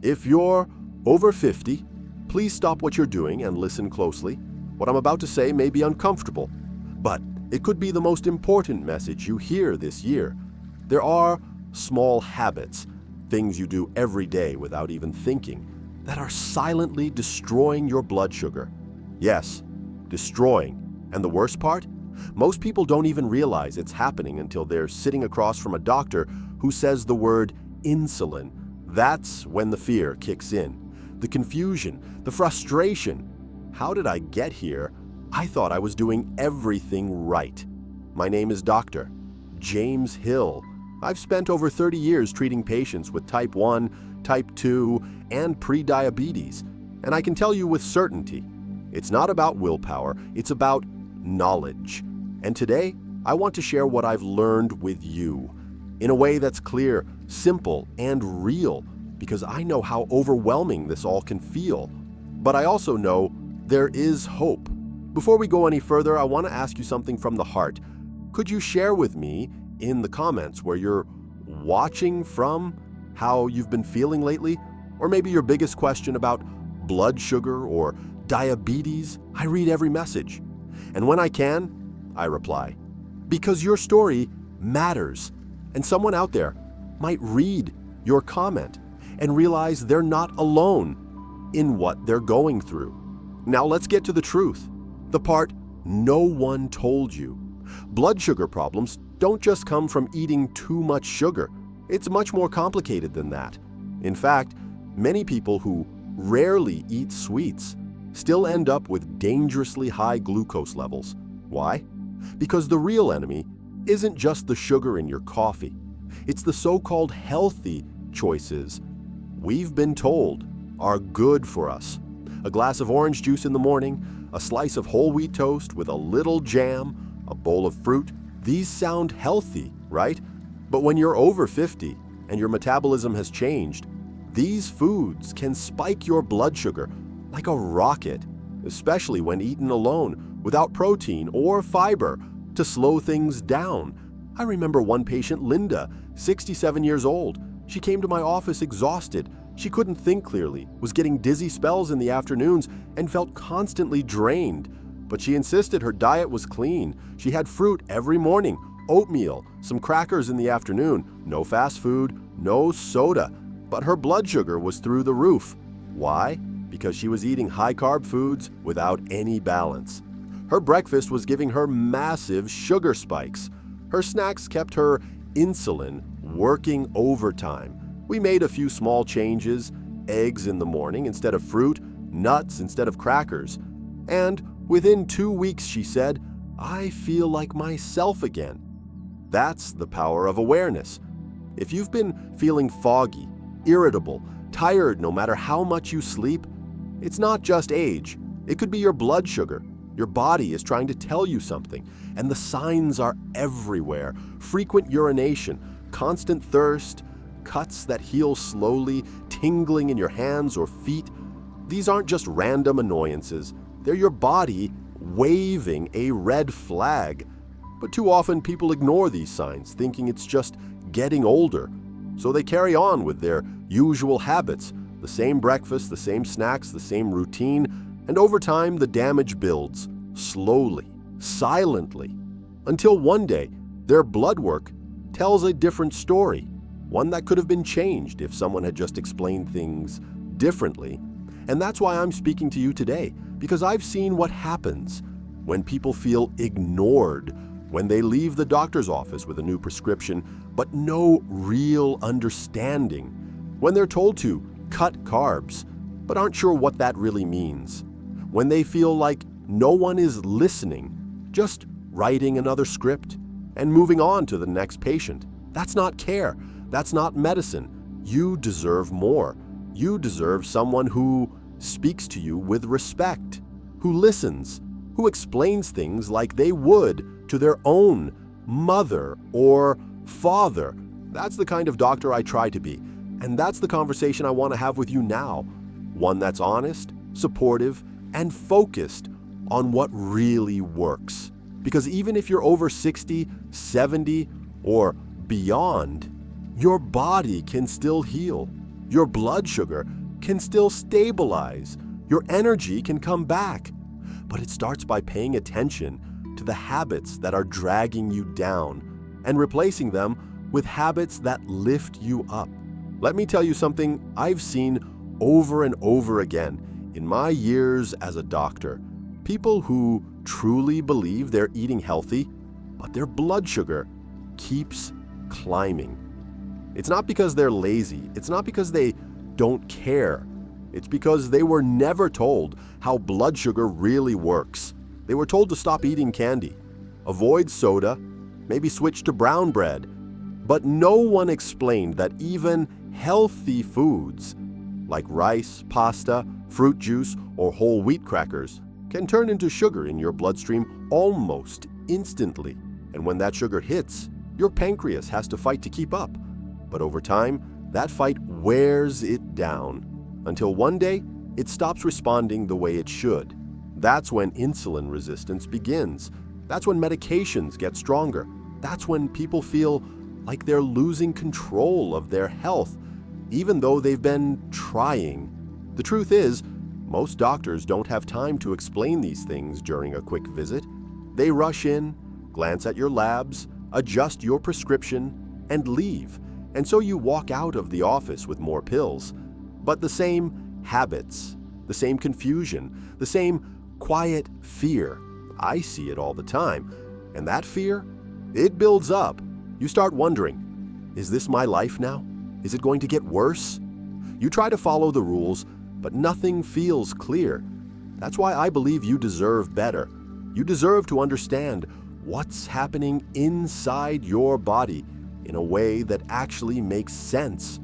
If you're over 50, please stop what you're doing and listen closely. What I'm about to say may be uncomfortable, but it could be the most important message you hear this year. There are small habits, things you do every day without even thinking, that are silently destroying your blood sugar. Yes, destroying. And the worst part? Most people don't even realize it's happening until they're sitting across from a doctor who says the word insulin. That's when the fear kicks in. The confusion, the frustration. How did I get here? I thought I was doing everything right. My name is Dr. James Hill. I've spent over 30 years treating patients with type 1, type 2, and prediabetes. And I can tell you with certainty, it's not about willpower, it's about knowledge. And today, I want to share what I've learned with you in a way that's clear, simple, and real, because I know how overwhelming this all can feel. But I also know there is hope. Before we go any further, I want to ask you something from the heart. Could you share with me in the comments where you're watching from, how you've been feeling lately? Or maybe your biggest question about blood sugar or diabetes? I read every message. And when I can, I reply. Because your story matters. And someone out there might read your comment and realize they're not alone in what they're going through. Now let's get to the truth. The part no one told you. Blood sugar problems don't just come from eating too much sugar. It's much more complicated than that. In fact, many people who rarely eat sweets still end up with dangerously high glucose levels. Why? Because the real enemy isn't just the sugar in your coffee. It's the so-called healthy choices we've been told are good for us. A glass of orange juice in the morning, a slice of whole wheat toast with a little jam, a bowl of fruit. These sound healthy, right? But when you're over 50 and your metabolism has changed, these foods can spike your blood sugar like a rocket, especially when eaten alone, without protein or fiber to slow things down. I remember one patient, Linda, 67 years old. She came to my office exhausted. She couldn't think clearly, was getting dizzy spells in the afternoons, and felt constantly drained. But she insisted her diet was clean. She had fruit every morning, oatmeal, some crackers in the afternoon, no fast food, no soda. But her blood sugar was through the roof. Why? Because she was eating high-carb foods without any balance. Her breakfast was giving her massive sugar spikes. Her snacks kept her insulin working overtime. We made a few small changes, eggs in the morning instead of fruit, nuts instead of crackers. And within 2 weeks, she said, I feel like myself again. That's the power of awareness. If you've been feeling foggy, irritable, tired no matter how much you sleep, it's not just age. It could be your blood sugar. Your body is trying to tell you something, and the signs are everywhere. Frequent urination, constant thirst, cuts that heal slowly, tingling in your hands or feet. These aren't just random annoyances. They're your body waving a red flag. But too often people ignore these signs, thinking it's just getting older. So they carry on with their usual habits, the same breakfast, the same snacks, the same routine, and over time the damage builds, slowly, silently, until one day their blood work tells a different story, one that could have been changed if someone had just explained things differently. And that's why I'm speaking to you today, because I've seen what happens when people feel ignored, when they leave the doctor's office with a new prescription, but no real understanding, when they're told to cut carbs, but aren't sure what that really means, when they feel like no one is listening, just writing another script and moving on to the next patient. That's not care. That's not medicine. You deserve more. You deserve someone who speaks to you with respect, who listens, who explains things like they would to their own mother or father. That's the kind of doctor I try to be. And that's the conversation I want to have with you now. One that's honest, supportive, and focused on what really works. Because even if you're over 60, 70, or beyond, your body can still heal. Your blood sugar can still stabilize. Your energy can come back. But it starts by paying attention to the habits that are dragging you down and replacing them with habits that lift you up. Let me tell you something I've seen over and over again in my years as a doctor. People who truly believe they're eating healthy, but their blood sugar keeps climbing. It's not because they're lazy. It's not because they don't care. It's because they were never told how blood sugar really works. They were told to stop eating candy, avoid soda, maybe switch to brown bread. But no one explained that even healthy foods like rice, pasta, fruit juice, or whole wheat crackers can turn into sugar in your bloodstream almost instantly. And when that sugar hits, your pancreas has to fight to keep up. But over time, that fight wears it down until one day it stops responding the way it should. That's when insulin resistance begins. That's when medications get stronger. That's when people feel like they're losing control of their health, even though they've been trying. The truth is, most doctors don't have time to explain these things during a quick visit. They rush in, glance at your labs, adjust your prescription, and leave. And so you walk out of the office with more pills. But the same habits, the same confusion, the same quiet fear. I see it all the time. And that fear, it builds up. You start wondering, is this my life now? Is it going to get worse? You try to follow the rules, but nothing feels clear. That's why I believe you deserve better. You deserve to understand what's happening inside your body in a way that actually makes sense.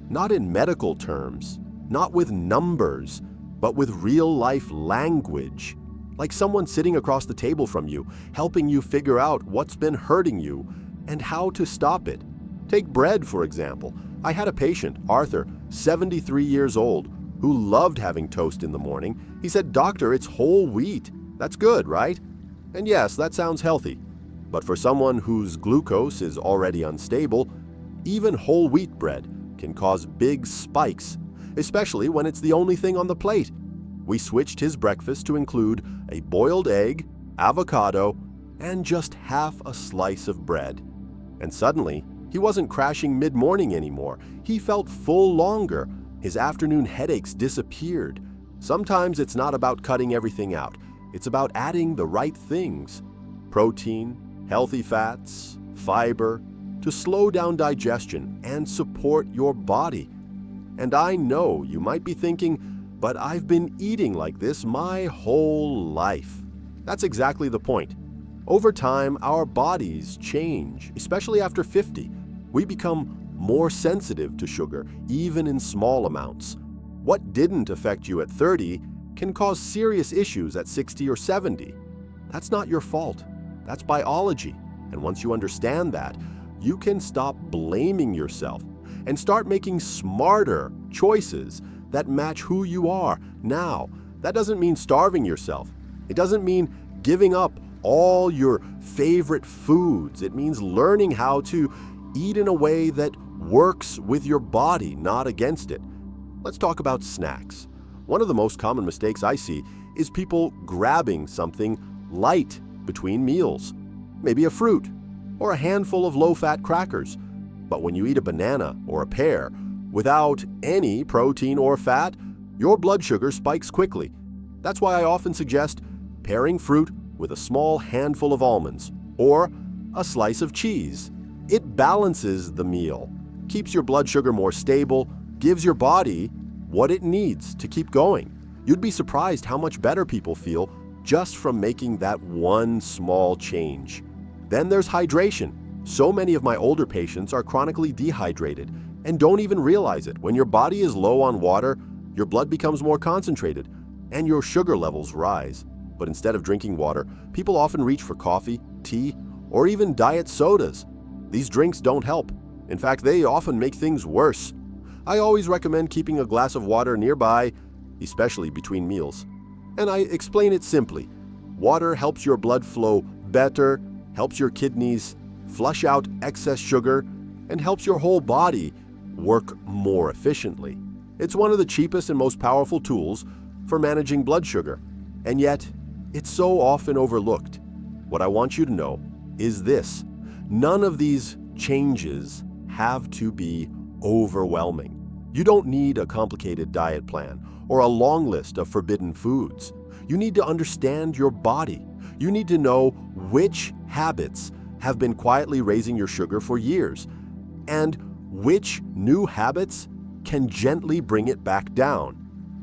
Not in medical terms, not with numbers, but with real-life language. Like someone sitting across the table from you, helping you figure out what's been hurting you and how to stop it. Take bread, for example. I had a patient, Arthur, 73 years old, who loved having toast in the morning. He said, "Doctor, it's whole wheat. That's good, right?" And yes, that sounds healthy. But for someone whose glucose is already unstable, even whole wheat bread can cause big spikes, especially when it's the only thing on the plate. We switched his breakfast to include a boiled egg, avocado, and just half a slice of bread. And suddenly, he wasn't crashing mid-morning anymore. He felt full longer. His afternoon headaches disappeared. Sometimes it's not about cutting everything out. It's about adding the right things. Protein, healthy fats, fiber, to slow down digestion and support your body. And I know you might be thinking, but I've been eating like this my whole life. That's exactly the point. Over time, our bodies change, especially after 50. We become more sensitive to sugar, even in small amounts. What didn't affect you at 30 can cause serious issues at 60 or 70. That's not your fault. That's biology. And once you understand that, you can stop blaming yourself and start making smarter choices that match who you are now. That doesn't mean starving yourself. It doesn't mean giving up all your favorite foods. It means learning how to eat in a way that works with your body, not against it. Let's talk about snacks. One of the most common mistakes I see is people grabbing something light between meals, maybe a fruit or a handful of low-fat crackers. But when you eat a banana or a pear without any protein or fat, your blood sugar spikes quickly. That's why I often suggest pairing fruit with a small handful of almonds or a slice of cheese. It balances the meal, keeps your blood sugar more stable, gives your body what it needs to keep going. You'd be surprised how much better people feel just from making that one small change. Then there's hydration. So many of my older patients are chronically dehydrated and don't even realize it. When your body is low on water, your blood becomes more concentrated and your sugar levels rise. But instead of drinking water, people often reach for coffee, tea, or even diet sodas. These drinks don't help. In fact, they often make things worse. I always recommend keeping a glass of water nearby, especially between meals. And I explain it simply. Water helps your blood flow better, helps your kidneys flush out excess sugar, and helps your whole body work more efficiently. It's one of the cheapest and most powerful tools for managing blood sugar, and yet it's so often overlooked. What I want you to know is this: none of these changes have to be overwhelming. You don't need a complicated diet plan or a long list of forbidden foods. You need to understand your body. You need to know which habits have been quietly raising your sugar for years, and which new habits can gently bring it back down.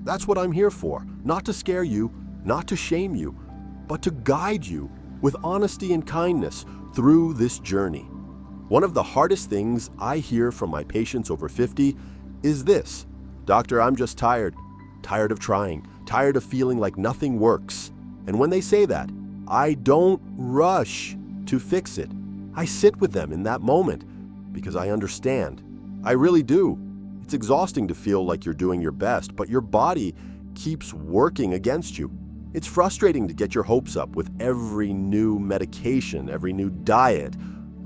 That's what I'm here for, not to scare you, not to shame you, but to guide you with honesty and kindness through this journey. One of the hardest things I hear from my patients over 50 is this: "Doctor, I'm just tired of trying, tired of feeling like nothing works." And when they say that, I don't rush to fix it. I sit with them in that moment because I understand. I really do. It's exhausting to feel like you're doing your best, but your body keeps working against you. It's frustrating to get your hopes up with every new medication, every new diet,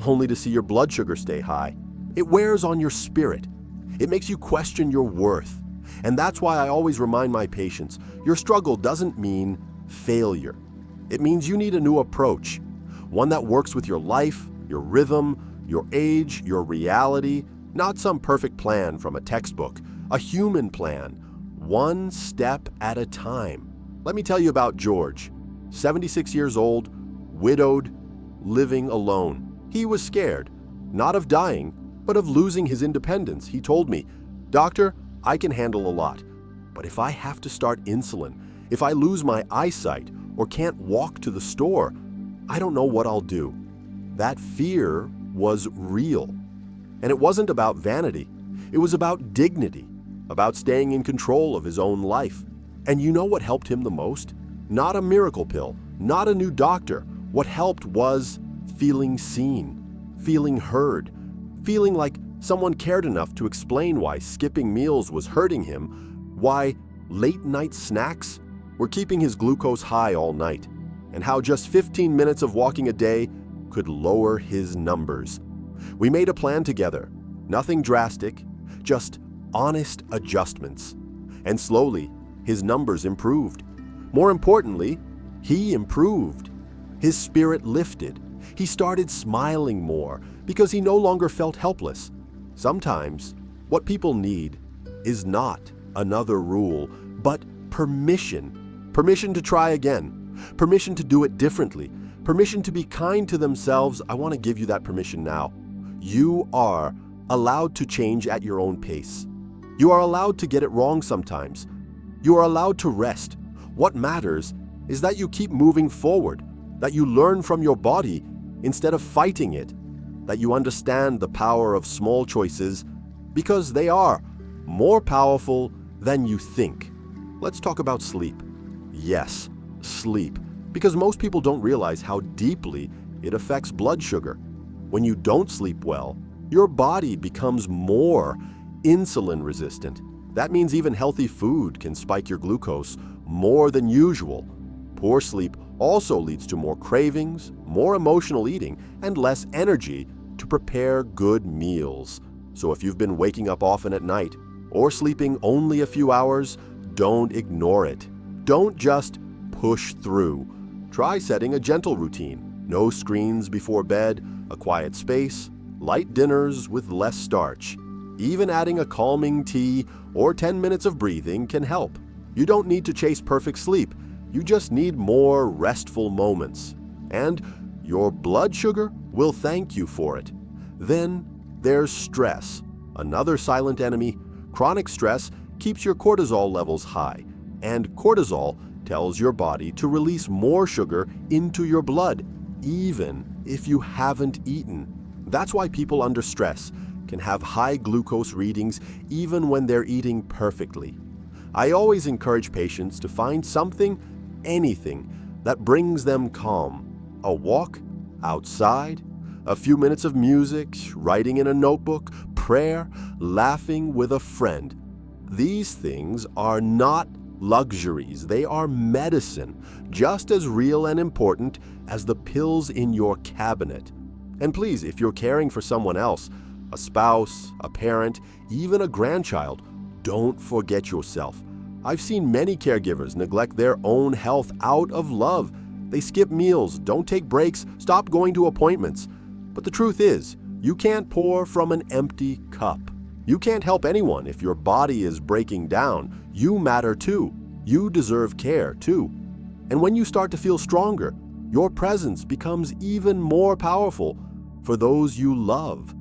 only to see your blood sugar stay high. It wears on your spirit. It makes you question your worth. And that's why I always remind my patients, your struggle doesn't mean failure. It means you need a new approach, one that works with your life, your rhythm, your age, your reality, not some perfect plan from a textbook, a human plan, one step at a time. Let me tell you about George, 76 years old, widowed, living alone. He was scared, not of dying, but of losing his independence. He told me, "Doctor, I can handle a lot, but if I have to start insulin, if I lose my eyesight or can't walk to the store, I don't know what I'll do." That fear was real. And it wasn't about vanity. It was about dignity, about staying in control of his own life. And you know what helped him the most? Not a miracle pill, not a new doctor. What helped was feeling seen, feeling heard, feeling like someone cared enough to explain why skipping meals was hurting him, why late-night snacks were keeping his glucose high all night, and how just 15 minutes of walking a day could lower his numbers. We made a plan together, nothing drastic, just honest adjustments. And slowly, his numbers improved. More importantly, he improved. His spirit lifted. He started smiling more because he no longer felt helpless. Sometimes, what people need is not another rule, but permission. Permission to try again. Permission to do it differently. Permission to be kind to themselves. I want to give you that permission now. You are allowed to change at your own pace. You are allowed to get it wrong sometimes. You are allowed to rest. What matters is that you keep moving forward, that you learn from your body instead of fighting it, that you understand the power of small choices because they are more powerful than you think. Let's talk about sleep. Yes, sleep, because most people don't realize how deeply it affects blood sugar. When you don't sleep well, your body becomes more insulin resistant. That means even healthy food can spike your glucose more than usual. Poor sleep also leads to more cravings, more emotional eating, and less energy to prepare good meals. So if you've been waking up often at night or sleeping only a few hours, don't ignore it. Don't just push through. Try setting a gentle routine. No screens before bed, a quiet space, light dinners with less starch. Even adding a calming tea or 10 minutes of breathing can help. You don't need to chase perfect sleep. You just need more restful moments. And your blood sugar will thank you for it. Then there's stress. Another silent enemy. Chronic stress keeps your cortisol levels high. And cortisol tells your body to release more sugar into your blood, even if you haven't eaten. That's why people under stress can have high glucose readings even when they're eating perfectly. I always encourage patients to find something, anything, that brings them calm. A walk, outside, a few minutes of music, writing in a notebook, prayer, laughing with a friend. These things are not luxuries. They are medicine, just as real and important as the pills in your cabinet. And please, if you're caring for someone else, a spouse, a parent, even a grandchild, don't forget yourself. I've seen many caregivers neglect their own health out of love. They skip meals, don't take breaks, stop going to appointments. But the truth is, you can't pour from an empty cup. You can't help anyone if your body is breaking down. You matter too. You deserve care too. And when you start to feel stronger, your presence becomes even more powerful for those you love.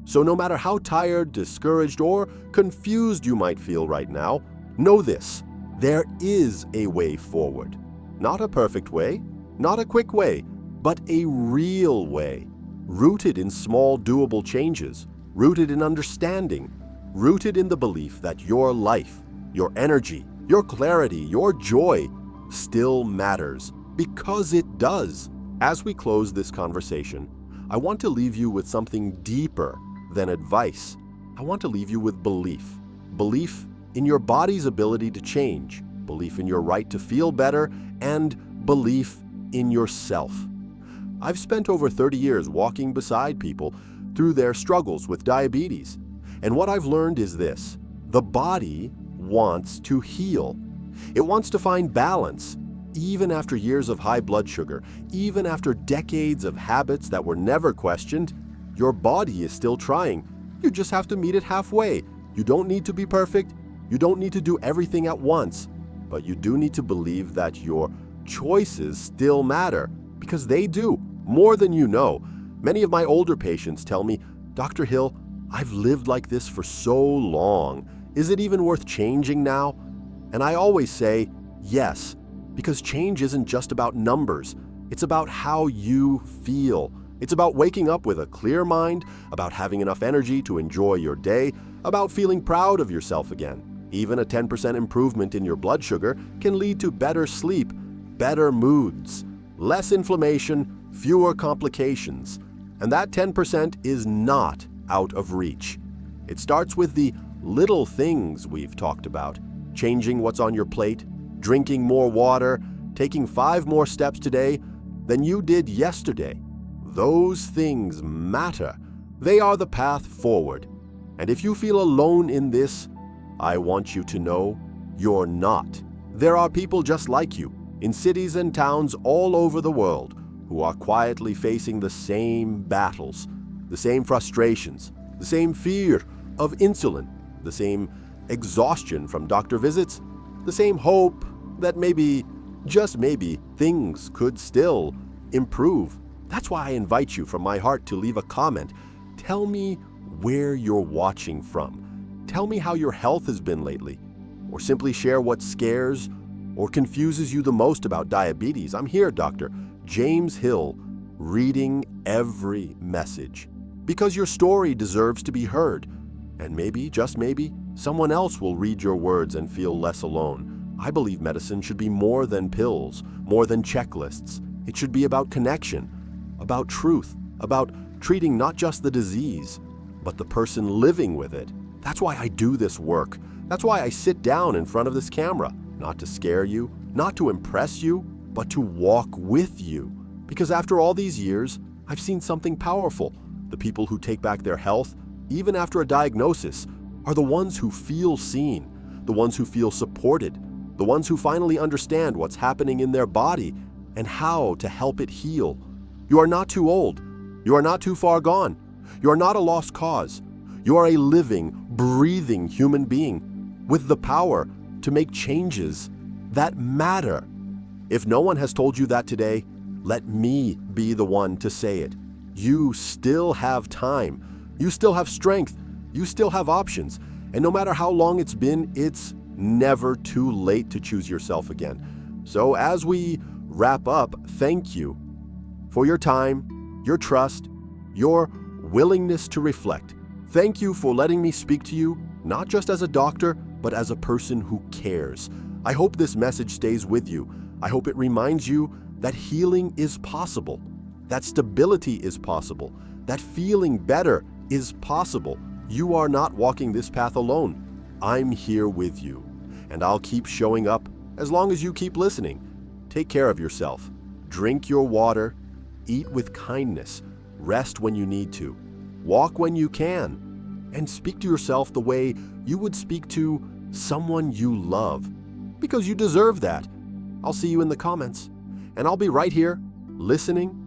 So no matter how tired, discouraged, or confused you might feel right now, know this: there is a way forward. Not a perfect way, not a quick way, but a real way, rooted in small, doable changes, rooted in understanding, rooted in the belief that your life, your energy, your clarity, your joy still matters, because it does. As we close this conversation, I want to leave you with something deeper than advice. I want to leave you with belief. Belief in your body's ability to change, belief in your right to feel better, and belief in yourself. I've spent over 30 years walking beside people through their struggles with diabetes, and what I've learned is this: the body wants to heal. It wants to find balance. Even after years of high blood sugar, even after decades of habits that were never questioned, your body is still trying. You just have to meet it halfway. You don't need to be perfect. You don't need to do everything at once. But you do need to believe that your choices still matter, because they do, more than you know. Many of my older patients tell me, "Dr. Hill, I've lived like this for so long. Is it even worth changing now?" And I always say, yes, because change isn't just about numbers. It's about how you feel. It's about waking up with a clear mind, about having enough energy to enjoy your day, about feeling proud of yourself again. Even a 10% improvement in your blood sugar can lead to better sleep, better moods, less inflammation, fewer complications. And that 10% is not out of reach. It starts with the little things we've talked about: changing what's on your plate, drinking more water, taking 5 more steps today than you did yesterday. Those things matter. They are the path forward. And if you feel alone in this, I want you to know you're not. There are people just like you in cities and towns all over the world who are quietly facing the same battles, the same frustrations, the same fear of insulin, the same exhaustion from doctor visits, the same hope that maybe, just maybe, things could still improve. That's why I invite you from my heart to leave a comment. Tell me where you're watching from. Tell me how your health has been lately, or simply share what scares or confuses you the most about diabetes. I'm here, Dr. James Hill, reading every message, because your story deserves to be heard. And maybe, just maybe, someone else will read your words and feel less alone. I believe medicine should be more than pills, more than checklists. It should be about connection, about truth, about treating not just the disease, but the person living with it. That's why I do this work. That's why I sit down in front of this camera, not to scare you, not to impress you, but to walk with you. Because after all these years, I've seen something powerful. The people who take back their health, even after a diagnosis, are the ones who feel seen, the ones who feel supported, the ones who finally understand what's happening in their body and how to help it heal. You are not too old. You are not too far gone. You are not a lost cause. You are a living, breathing human being with the power to make changes that matter. If no one has told you that today, let me be the one to say it. You still have time. You still have strength. You still have options. And no matter how long it's been, it's never too late to choose yourself again. So as we wrap up, thank you for your time, your trust, your willingness to reflect. Thank you for letting me speak to you, not just as a doctor, but as a person who cares. I hope this message stays with you. I hope it reminds you that healing is possible, that stability is possible, that feeling better is possible. You are not walking this path alone. I'm here with you, and I'll keep showing up as long as you keep listening. Take care of yourself. Drink your water, eat with kindness, rest when you need to. walk when you can, and speak to yourself the way you would speak to someone you love, because you deserve that. I'll see you in the comments, and I'll be right here, listening